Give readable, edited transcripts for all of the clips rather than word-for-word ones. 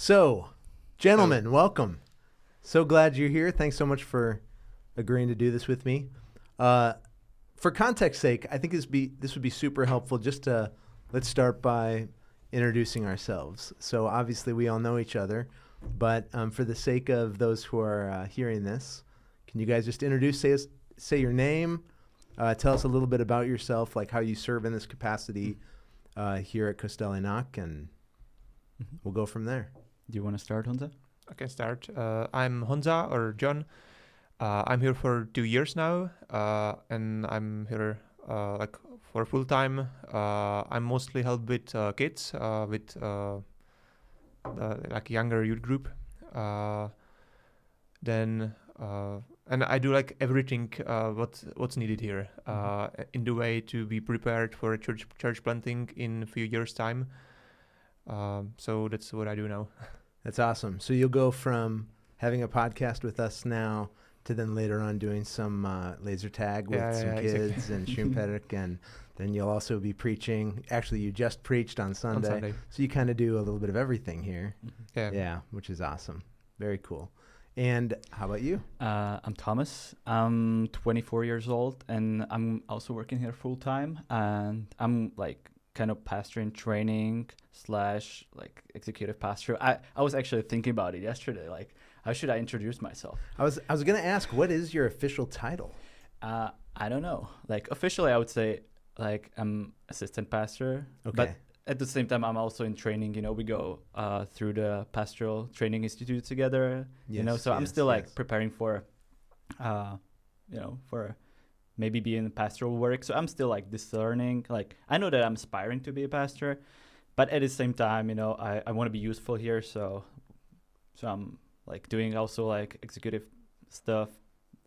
So, gentlemen, welcome. So glad you're here. Thanks so much for agreeing to do this with me. For context sake, I think this would be super helpful just to, let's start by introducing ourselves. So obviously we all know each other, but for the sake of those who are hearing this, can you guys just say your name, tell us a little bit about yourself, like how you serve in this capacity here at Kostel Jinak, and we'll go from there. Do you want to start, Honza? I can start. I'm Honza, or John. I'm here for 2 years now, and I'm here for full time. I mostly help with kids, with younger youth group. And I do everything what's needed here in the way to be prepared for a church planting in a few years' time. So that's what I do now. That's awesome. So you'll go from having a podcast with us now to then later on doing some laser tag with some kids and Šumperk, and then you'll also be preaching. Actually, you just preached on Sunday. So you kind of do a little bit of everything here. Yeah, which is awesome. Very cool. And how about you? I'm Thomas. I'm 24 years old, and I'm also working here full time. And I'm kind of pastor in training / executive pastor. I was actually thinking about it yesterday. How should I introduce myself? I was going to ask, what is your official title? I don't know. Officially, I would say I'm assistant pastor. Okay. But at the same time, I'm also in training. We go through the Pastoral Training Institute together. So I'm still preparing for, for maybe being pastoral work. So I'm still discerning. I know that I'm aspiring to be a pastor, but at the same time, I want to be useful here. So I'm doing also executive stuff,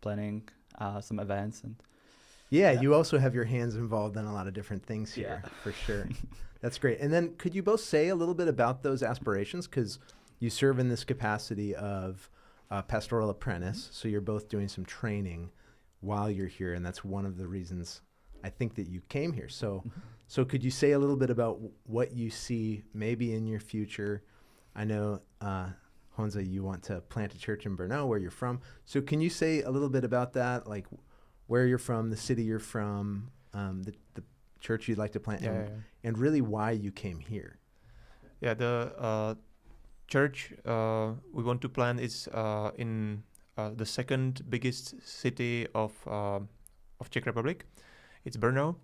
planning some events, and you also have your hands involved in a lot of different things here, for sure. That's great. And then could you both say a little bit about those aspirations? Because you serve in this capacity of pastoral apprentice, so you're both doing some training while you're here, and that's one of the reasons I think that you came here. So could you say a little bit about what you see maybe in your future? I know, Honza, you want to plant a church in Brno, where you're from. So can you say a little bit about that, where you're from, the city you're from, the church you'd like to plant, and really why you came here? Yeah, the church we want to plant is in the second biggest city of Czech Republic. It's Brno.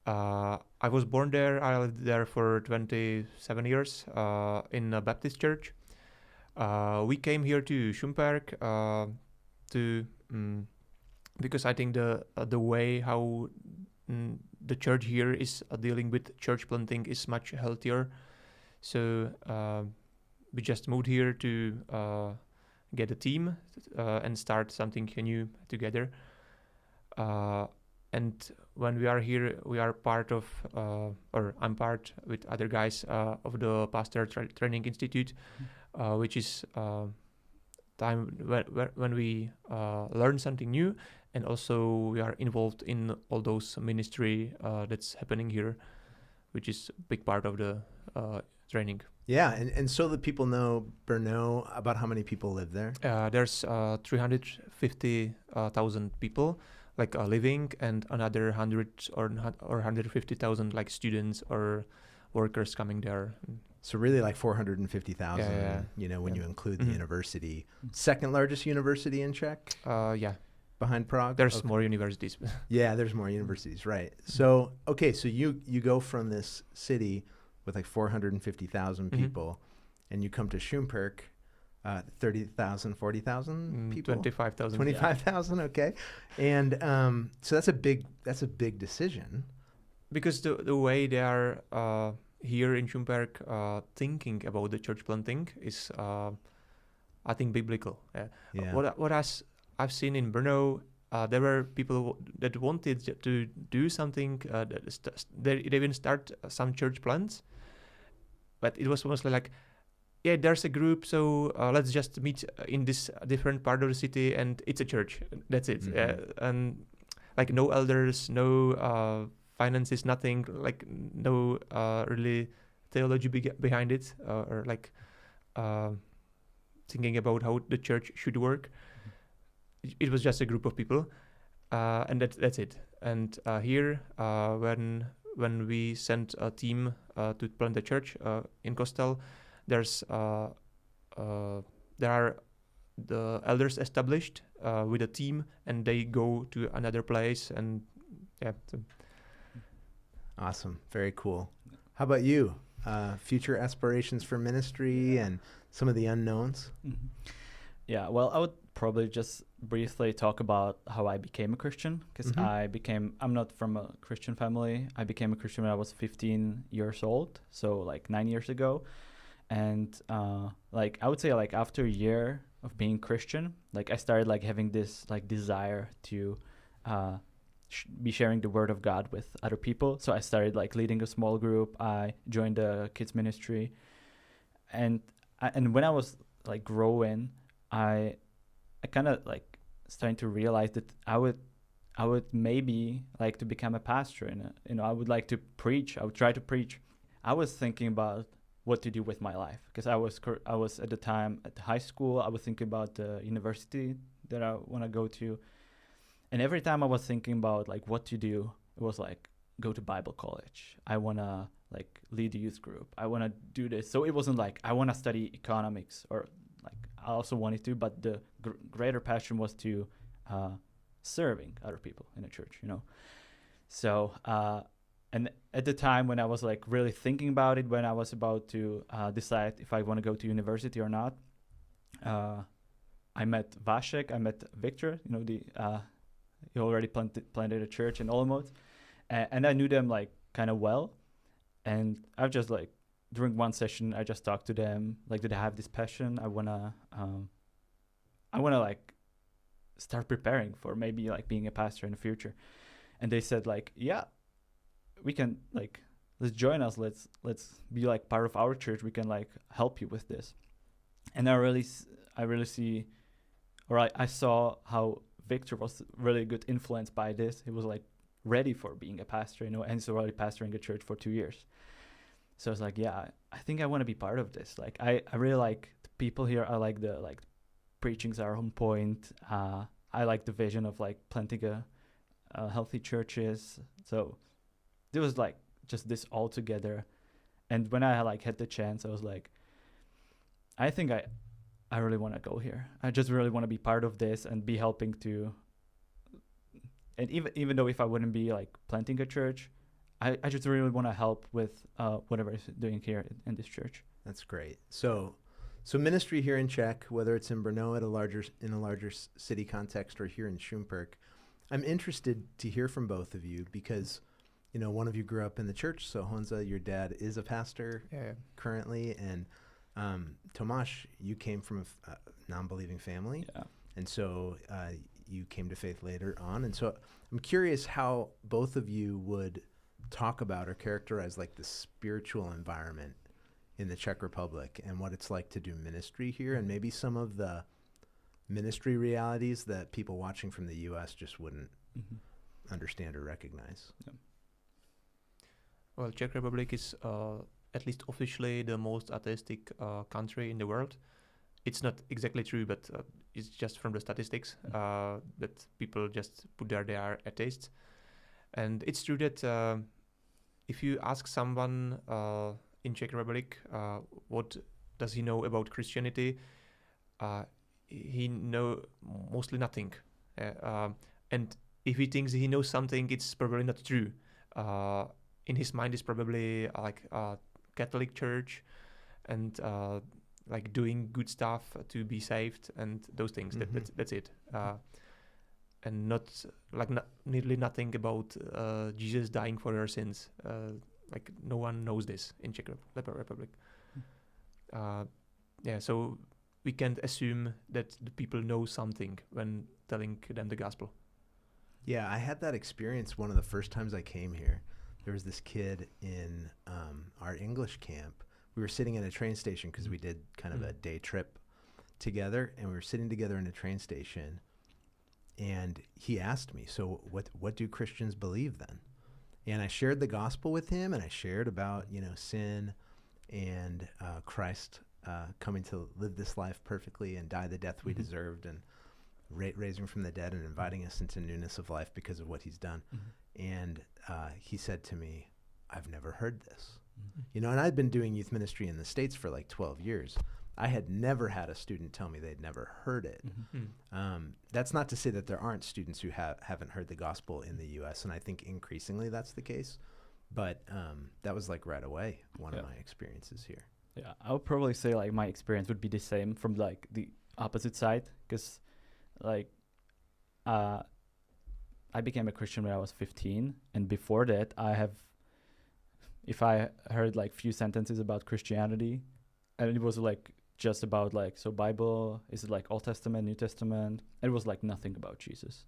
I was born there. I lived there for 27 years in a Baptist church. We came here to Šumperk because I think the way how the church here is dealing with church planting is much healthier. So we just moved here to get a team and start something new together. And when we are here, we are part of, or I'm part with other guys of the Pastoral Training Institute, which is time when we learn something new, and also we are involved in all those ministry that's happening here, which is a big part of the training. Yeah, and so that people know Brno, about how many people live there? There's 350,000 people living, and another 100 or 150,000 students or workers coming there. So really 450,000, when you include the university. Second largest university in Czech? Behind Prague? There's more universities. Yeah, there's more universities, right. So, so you go from this city with 450,000 people, and you come to Šumperk, 30,000, 40,000 people? 25,000. 25,000, okay. And so that's a big decision. Because the way they are here in Šumperk thinking about the church planting is, I think, biblical. What I've seen in Brno, there were people that wanted to do something. They even start some church plants, but it was mostly there's a group, so let's just meet in this different part of the city, and it's a church. That's it. And no elders, no finances, nothing, no really theology behind it, or thinking about how the church should work. It was just a group of people, and that's it. And here, when we sent a team to plant the church in Kostel, there are the elders established with a team, and they go to another place, and yeah. Awesome, very cool. How about you? Future aspirations for ministry and some of the unknowns? Mm-hmm. Yeah, well, I would probably just briefly talk about how I became a Christian, because I'm not from a Christian family. I became a Christian when I was 15 years old, so like 9 years ago. And like I would say, like after a year of being Christian, like I started like having this like desire to be sharing the word of God with other people. So I started like leading a small group. I joined the kids ministry, and when I was like growing, I kind of like starting to realize that I would maybe like to become a pastor, and I would like to preach. I would try to preach. I was thinking about what to do with my life, because I was at the time at high school. I was thinking about the university that I want to go to, and every time I was thinking about like what to do, it was like go to Bible college. I want to like lead a youth group. I want to do this. So it wasn't like I want to study economics, or like I also wanted to, but the greater passion was to serving other people in the church, you know. So and at the time when I was like really thinking about it, when I was about to decide if I want to go to university or not, I met Vasek, I met Victor, you know, he already planted a church in Olomouc, and I knew them like kind of well, and I just like during one session I just talked to them like, did I have this passion? I wanna like start preparing for maybe like being a pastor in the future, and they said like, yeah, we can like, let's join us, let's be like part of our church, we can like help you with this. And I really see, or I saw how Victor was really good influenced by this. He was like ready for being a pastor, you know, and he's already pastoring a church for 2 years. So I was like, yeah, I think I want to be part of this. Like I really like the people here. I like the like preachings are on point. I like the vision of like planting a healthy churches. So there was like just this all together. And when I like had the chance, I was like, I think I really want to go here. I just really want to be part of this and be helping to. And even though if I wouldn't be like planting a church, I just really want to help with whatever is doing here in this church. That's great. So ministry here in Czech, whether it's in Brno in a larger city context or here in Šumperk, I'm interested to hear from both of you because, you know, one of you grew up in the church. So Honza, your dad is a pastor currently, and Tomáš, you came from a non-believing family, and so you came to faith later on. And so I'm curious how both of you would talk about or characterize like the spiritual environment in the Czech Republic and what it's like to do ministry here, and maybe some of the ministry realities that people watching from the U.S. just wouldn't understand or recognize. Yeah. Well, Czech Republic is at least officially the most atheistic country in the world. It's not exactly true, but it's just from the statistics that people just put there they are atheists. And it's true that if you ask someone in Czech Republic what does he know about Christianity, he know mostly nothing. And if he thinks he knows something, it's probably not true. In his mind, it's probably like Catholic Church and like doing good stuff to be saved and those things. That's it. And not like nearly nothing about Jesus dying for our sins. Like no one knows this in Czech Republic. So we can't assume that the people know something when telling them the gospel. Yeah, I had that experience one of the first times I came here. There was this kid in our English camp. We were sitting in a train station because we did kind of a day trip together, and we were sitting together in a train station, and he asked me, so what do Christians believe then? And I shared the gospel with him, and I shared about, you know, sin and Christ coming to live this life perfectly and die the death we deserved, and raising from the dead and inviting us into newness of life because of what he's done. And he said to me, I've never heard this. You know, and I'd been doing youth ministry in the States for like 12 years. I had never had a student tell me they'd never heard it. That's not to say that there aren't students who haven't heard the gospel in the U.S., and I think increasingly that's the case. But that was like right away one of my experiences here. Yeah, I would probably say like my experience would be the same from like the opposite side, because like I became a Christian when I was 15, and before that if I heard like few sentences about Christianity, and it was like just about like, so Bible, is it like Old Testament, New Testament? And it was like nothing about Jesus.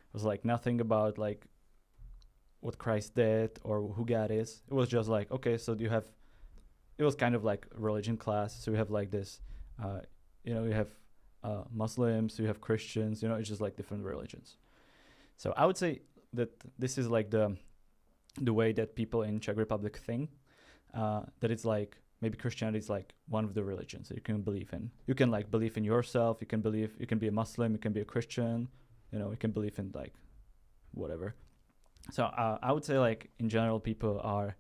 It was like nothing about like what Christ did or who God is. It was just like, okay, so it was kind of like a religion class. So we have like this, you have Muslims, you have Christians, it's just like different religions. So I would say that this is like the way that people in Czech Republic think, that it's like, maybe Christianity is like one of the religions that you can believe in. You can like believe in yourself. You can be a Muslim. You can be a Christian. You can believe in like whatever. So I would say like in general people are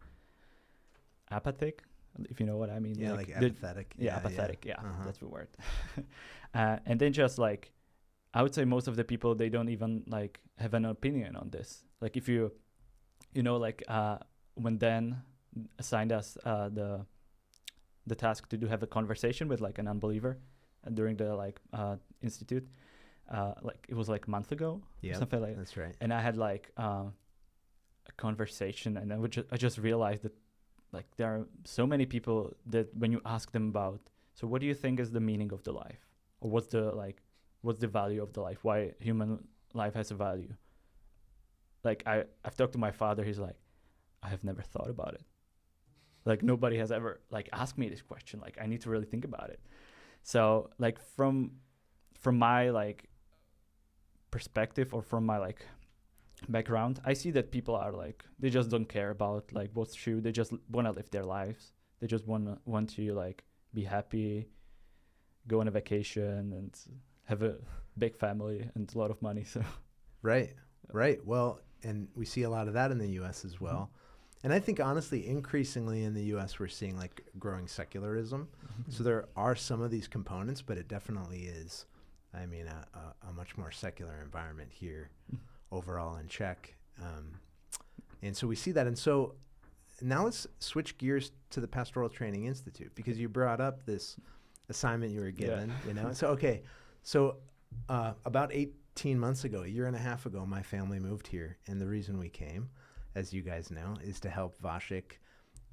apathic, if you know what I mean. Yeah, like apathetic. Apathetic. Yeah, that's the word. And then just like, I would say most of the people, they don't even like have an opinion on this. Like if when Dan assigned us the task to have a conversation with like an unbeliever during the like institute, like it was like a month ago, something like that. That's right. And I had like a conversation, and I just realized that like there are so many people that when you ask them about, so what do you think is the meaning of the life, or what's the value of the life, why human life has a value, like I've talked to my father, he's like, I have never thought about it. Like nobody has ever like asked me this question. Like I need to really think about it. So like from my like perspective, or from my like background, I see that people are like, they just don't care about like what's true. They just want to live their lives. They just want to like be happy, go on a vacation, and have a big family and a lot of money. So right. Well, and we see a lot of that in the U.S. as well. And I think, honestly, increasingly in the U.S., we're seeing like growing secularism. So there are some of these components, but it definitely is, I mean, a much more secular environment here overall in Czech. And so we see that. And so now let's switch gears to the Pastoral Training Institute, because you brought up this assignment you were given, So, okay. So about 18 months ago, a year and a half ago, my family moved here. And the reason we came, as you guys know, is to help Vašek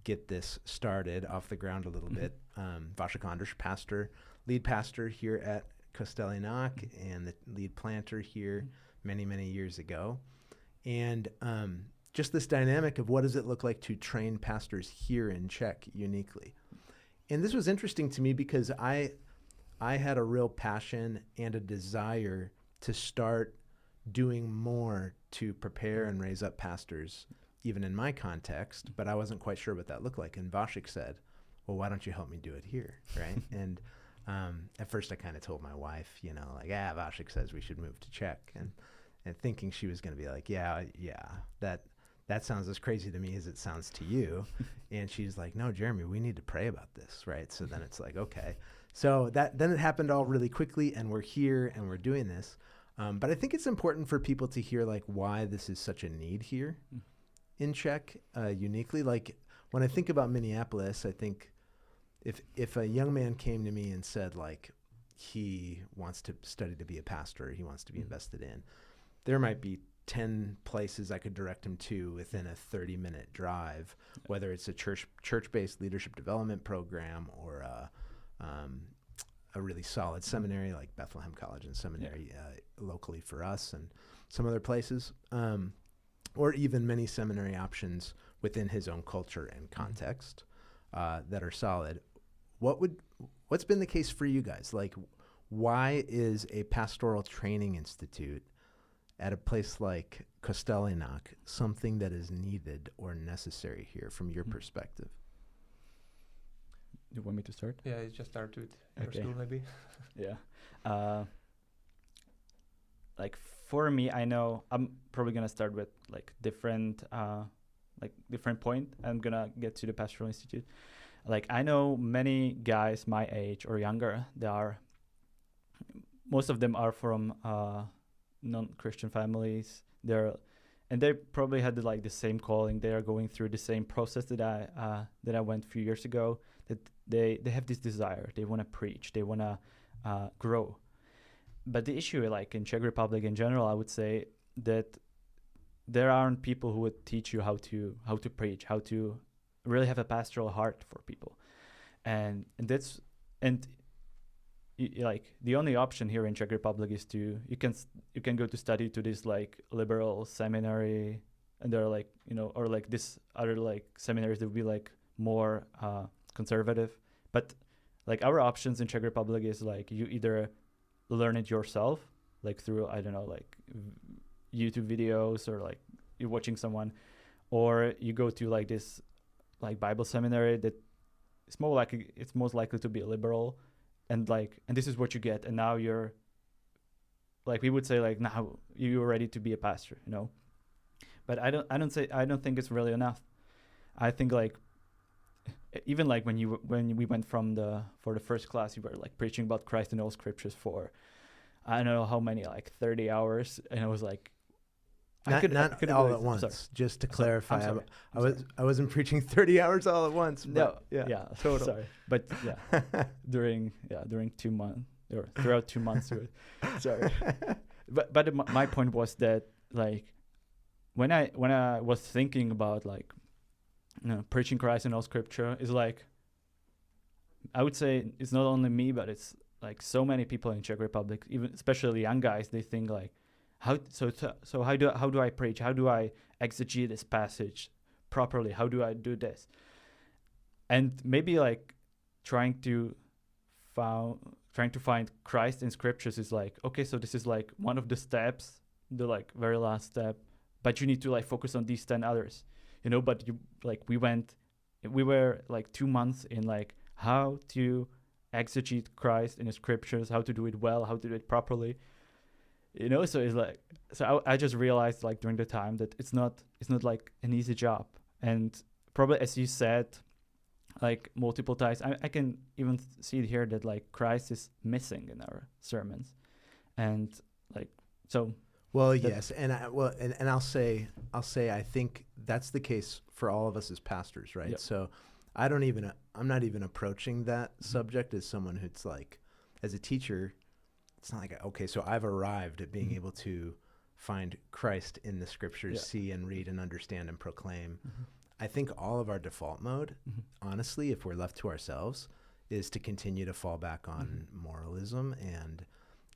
get this started off the ground a little bit. Vašek Ondrž, lead pastor here at Kostel Jinak, and the lead planter here many, many years ago. And just this dynamic of what does it look like to train pastors here in Czech uniquely. And this was interesting to me because I had a real passion and a desire to start doing more to prepare and raise up pastors, even in my context, but I wasn't quite sure what that looked like. And Vašek said, well, why don't you help me do it here, right? And at first I kind of told my wife, Vašek says we should move to Czech, and thinking she was going to be like, that sounds as crazy to me as it sounds to you. And she's like, no, Jeremy, we need to pray about this, right? So then it's like, okay. So then it happened all really quickly, and we're here and we're doing this. But I think it's important for people to hear like why this is such a need here in Czech, uniquely. Like when I think about Minneapolis, I think if a young man came to me and said like he wants to study to be a pastor, he wants to be invested in, there might be 10 places I could direct him to within a 30-minute drive, whether it's a church-based leadership development program or a really solid seminary like Bethlehem College and Seminary locally for us, and some other places, or even many seminary options within his own culture and context that are solid. What's been the case for you guys? Like, why is a pastoral training institute at a place like Kostel Jinak something that is needed or necessary here from your perspective? you want me to start? Yeah, you just start with your Okay. school maybe. Yeah. Like for me, I know I'm probably gonna start with different point. I'm gonna get to the Pastoral Institute. Like I know many guys my age or younger. Most of them are from non-Christian families. They probably had the same calling. They are going through the same process that I went a few years ago. That they have this desire. They want to preach. They want to grow. But the issue, like in Czech Republic in general, I would say that there aren't people who would teach you how to preach, how to really have a pastoral heart for people, and the only option here in Czech Republic is you can go to study to this liberal seminary, and there are or this other seminaries that would be more conservative. But our options in Czech Republic is you either learn it yourself, through YouTube videos, or you're watching someone, or you go to this Bible seminary that it's most likely to be liberal, and this is what you get, and now you're we would say now you're ready to be a pastor, But I don't think it's really enough. I think even when we went for the first class, you were preaching about Christ in all scriptures for I don't know how many 30 hours, and I was not all at once. Sorry. Just to clarify, I wasn't preaching 30 hours all at once. No, yeah, total. Sorry, but during 2 months or throughout 2 months. Sorry, but my point was that when I was thinking about preaching Christ in all scripture, is I would say it's not only me, but it's so many people in Czech Republic, even especially young guys. They think how do I preach? How do I exegete this passage properly? How do I do this? And maybe trying to find Christ in scriptures is okay, so this is one of the steps, the very last step, but you need to focus on these 10 others, but you we were 2 months in how to exegete Christ in the scriptures, how to do it well, how to do it properly, so it's I just realized during the time that it's not an easy job. And probably, as you said multiple times, I can even see it here that Christ is missing in our sermons, and so. Well, yes, and I'll say I think that's the case for all of us as pastors, right? Yep. So I'm not even approaching that subject as someone who's as a teacher. It's not okay, so I've arrived at being able to find Christ in the scriptures, see and read and understand and proclaim. I think all of our default mode, honestly, if we're left to ourselves, is to continue to fall back on moralism. And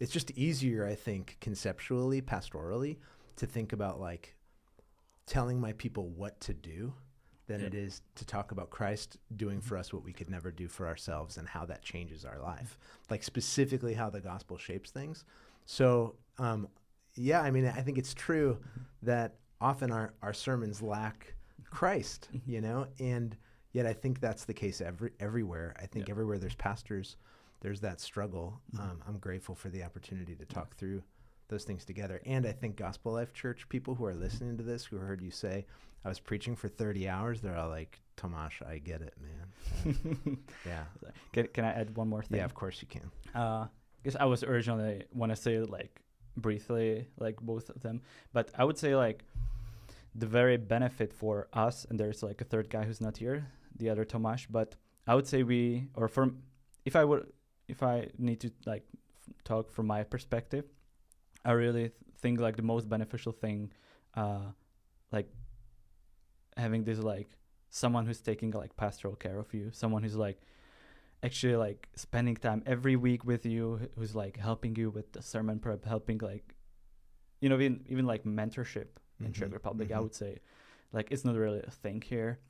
it's just easier, I think, conceptually, pastorally, to think about telling my people what to do than it is to talk about Christ doing for us what we could never do for ourselves, and how that changes our life, specifically how the gospel shapes things. So, I think it's true that often our sermons lack Christ, and yet I think that's the case everywhere. I think everywhere there's pastors, there's that struggle. I'm grateful for the opportunity to talk through those things together. And I think Gospel Life Church people who are listening to this, who heard you say, I was preaching for 30 hours, they're all like, Tomáš, I get it, man. Yeah. Can I add one more thing? Yeah, of course you can. Because I was originally want to say briefly both of them, but I would say the very benefit for us, and there's a third guy who's not here, the other Tomáš, but I would say if I need to talk from my perspective, I really think the most beneficial thing, having this someone who's taking pastoral care of you, someone who's actually spending time every week with you, who's helping you with the sermon prep, helping even mentorship in Czech Republic. I would say it's not really a thing here.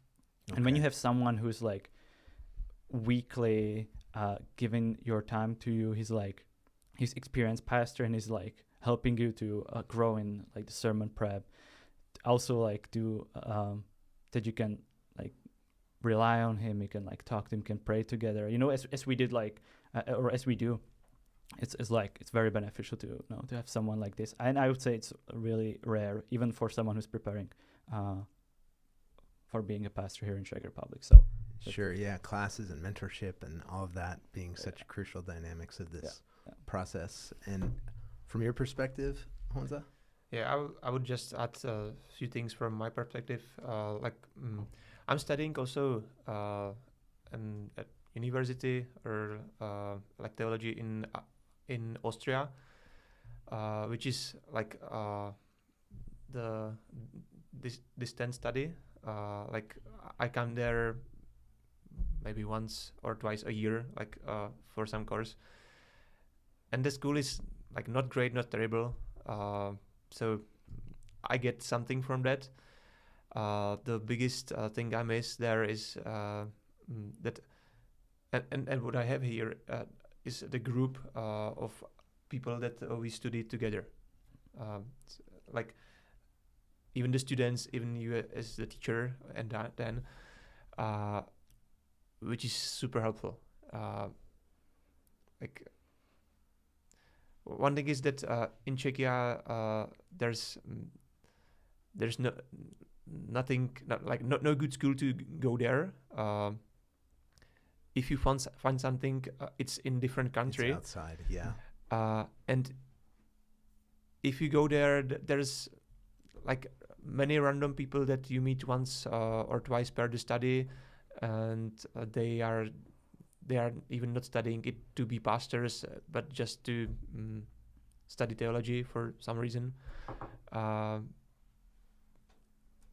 Okay. And when you have someone who's weekly giving your time to you, he's experienced pastor, and he's helping you to grow in the sermon prep, also do that you can rely on him. You can like talk to him, can pray together. As we did or as we do, it's like it's very beneficial to to have someone like this. And I would say it's really rare, even for someone who's preparing for being a pastor here in Czech Republic. So sure, yeah, classes and mentorship and all of that being such crucial dynamics of this process. And from your perspective, Honza? Yeah, I would just add a few things from my perspective. I'm studying also at university or like theology in Austria, which is like the distance study. Like I come there maybe once or twice a year, like for some course. And the school is like not great, not terrible. So I get something from that. The biggest thing I miss there is that, and what I have here is the group of people that we study together. Like even the students, even you as the teacher, and then, which is super helpful. Like one thing is that in Czechia there's no good school to go there. If you find something, it's in different country. It's outside, yeah. And if you go there, there's like many random people that you meet once or twice per the study, and they are even not studying it to be pastors, but just to study theology for some reason.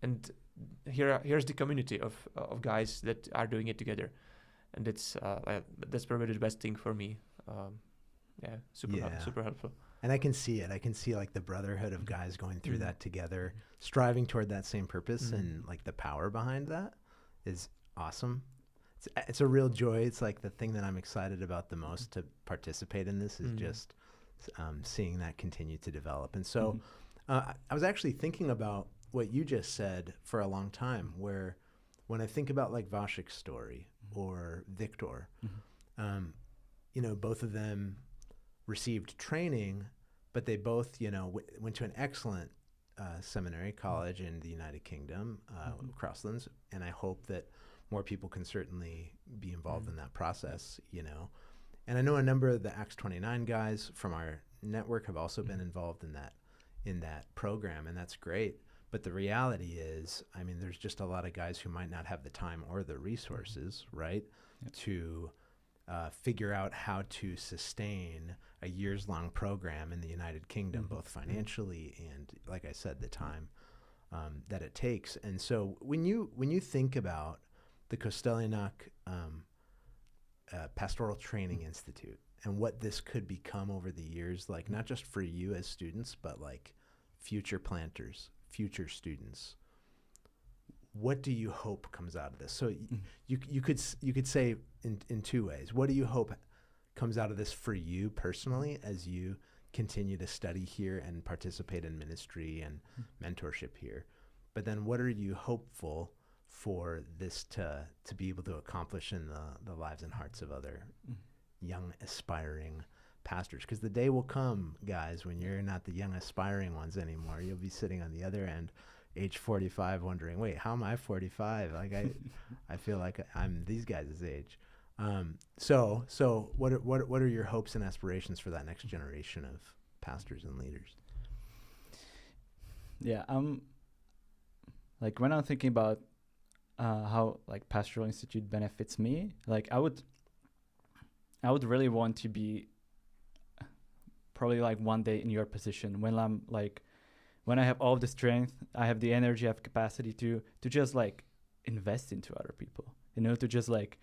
And here's the community of guys that are doing it together, and that's probably the best thing for me. Super helpful. And I can see it. I can see like the brotherhood of guys going through that together, striving toward that same purpose, and like the power behind that is awesome. It's a real joy. It's like the thing that I'm excited about the most to participate in this is just seeing that continue to develop. And so I was actually thinking about what you just said for a long time, where when I think about like Vašek's story or Victor, both of them received training, but they both, went to an excellent seminary college in the United Kingdom, Crosslands, and I hope that more people can certainly be involved in that process, And I know a number of the Acts 29 guys from our network have also been involved in that program, and that's great. But the reality is, I mean, there's just a lot of guys who might not have the time or the resources, right, to figure out how to sustain a years-long program in the United Kingdom, both financially and, like I said, the time that it takes. And so when you think about the Kostel Jinak Pastoral Training Institute and what this could become over the years, like not just for you as students, but like future planters, future students, what do you hope comes out of this? So you could say in two ways. What do you hope comes out of this for you personally as you continue to study here and participate in ministry and mentorship here? But then what are you hopeful for this to be able to accomplish in the lives and hearts of other young aspiring pastors? Because the day will come, guys, when you're not the young aspiring ones anymore. You'll be sitting on the other end, age 45, wondering, wait, how am I 45? Like I feel like I'm these guys' age. So what are your hopes and aspirations for that next generation of pastors and leaders? Yeah, like when I'm thinking about how like Pastoral Institute benefits me, like I would really want to be probably like one day in your position when I have all the strength, I have the energy, I have capacity to just like invest into other people, to just like,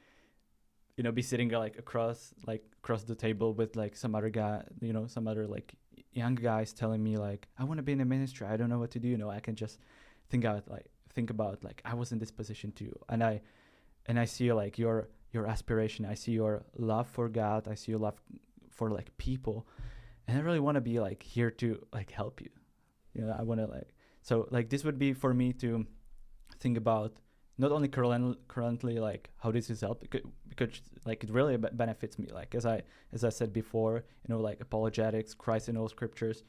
be sitting like across the table with like some other guy, some other like young guys telling me like, I want to be in a ministry, I don't know what to do. I can just think about like I was in this position too, and I see like your aspiration, I see your love for God, I see your love for like people, and I really want to be like here to like help you. I want to like, so like this would be for me to think about not only currently like how this is help because like it really benefits me, like as I said before, you know, like apologetics, Christ in all scriptures,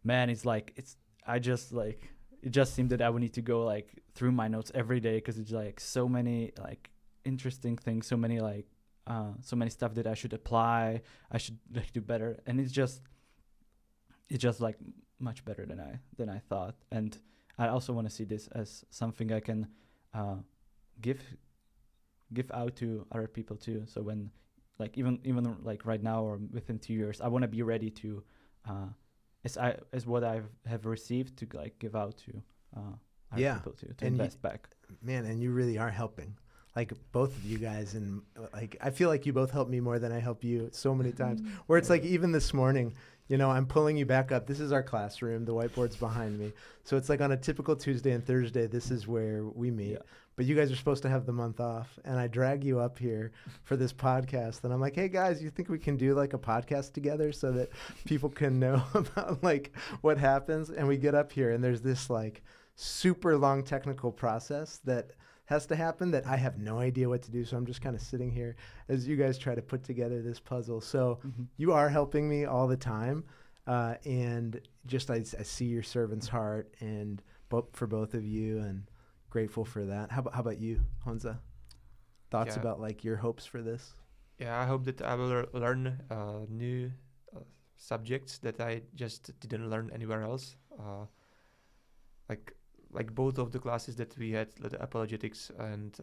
man, it's like I just like it just seemed that I would need to go like through my notes every day because it's like so many like interesting things, so many stuff that I should apply, I should like do better, and it's just like much better than I thought. And I also want to see this as something I can give out to other people too. So when like even like right now or within 2 years, I want to be ready to as what I have received to like give out to other people too, to invest back. Man, and you really are helping. Like both of you guys, and like I feel like you both help me more than I help you so many times. Where it's like even this morning, you know, I'm pulling you back up. This is our classroom. The whiteboard's behind me. So it's like on a typical Tuesday and Thursday, this is where we meet. Yeah. But you guys are supposed to have the month off, and I drag you up here for this podcast. And I'm like, hey guys, you think we can do like a podcast together so that people can know about like what happens? And we get up here, and there's this like super long technical process that has to happen that I have no idea what to do. So I'm just kind of sitting here as you guys try to put together this puzzle. So you are helping me all the time. And just I see your servant's heart and for both of you, and grateful for that. How about you, Honza? Thoughts about like your hopes for this? Yeah, I hope that I will learn new subjects that I just didn't learn anywhere else. Like both of the classes that we had, the apologetics and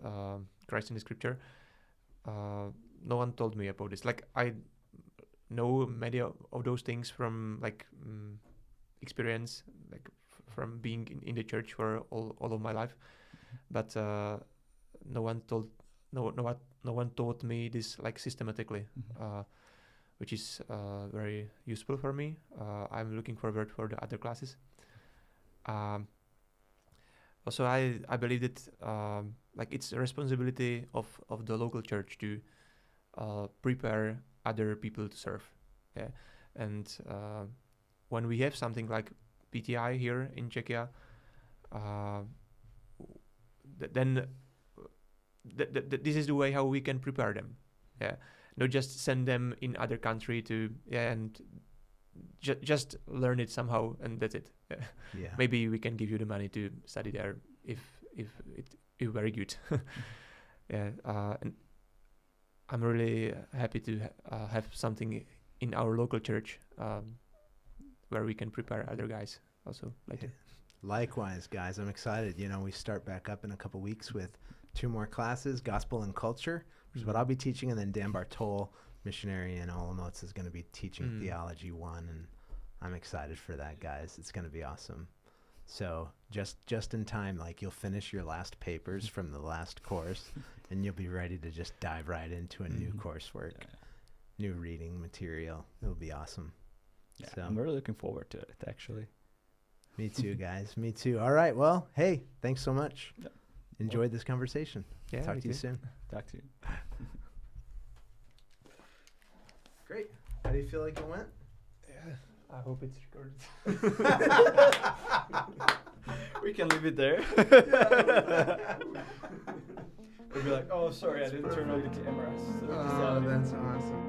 Christ in the Scripture, no one told me about this. Like I know many of those things from like experience, like from being in the church for all of my life, but no one taught me this like systematically, which is very useful for me. I'm looking forward for the other classes. Also, I believe that like it's a responsibility of the local church to prepare other people to serve. Yeah, and when we have something like PTI here in Czechia, then this is the way how we can prepare them. Yeah, not just send them in other country to and just learn it somehow and that's it. Yeah. Maybe we can give you the money to study there if it's very good. Yeah, and I'm really happy to have something in our local church where we can prepare other guys also later. Yeah. Likewise, guys, I'm excited. You know, we start back up in a couple weeks with 2 more classes, Gospel and Culture, which is what I'll be teaching, and then Dan Bartol, missionary in Olomouc, is going to be teaching Theology 1, and I'm excited for that, guys. It's going to be awesome. So just in time, like you'll finish your last papers from the last course, and you'll be ready to just dive right into a new coursework, new reading material. It'll be awesome. Yeah, so I'm really looking forward to it, actually. Me too, guys. Me too. All right. Well, hey, thanks so much. Yeah. Enjoyed this conversation. Yeah, talk to you soon. Talk to you. Great. How do you feel like it went? Yeah, I hope it's recorded. We can leave it there. We'll be like, oh, sorry, I didn't turn on the camera. So that's awesome.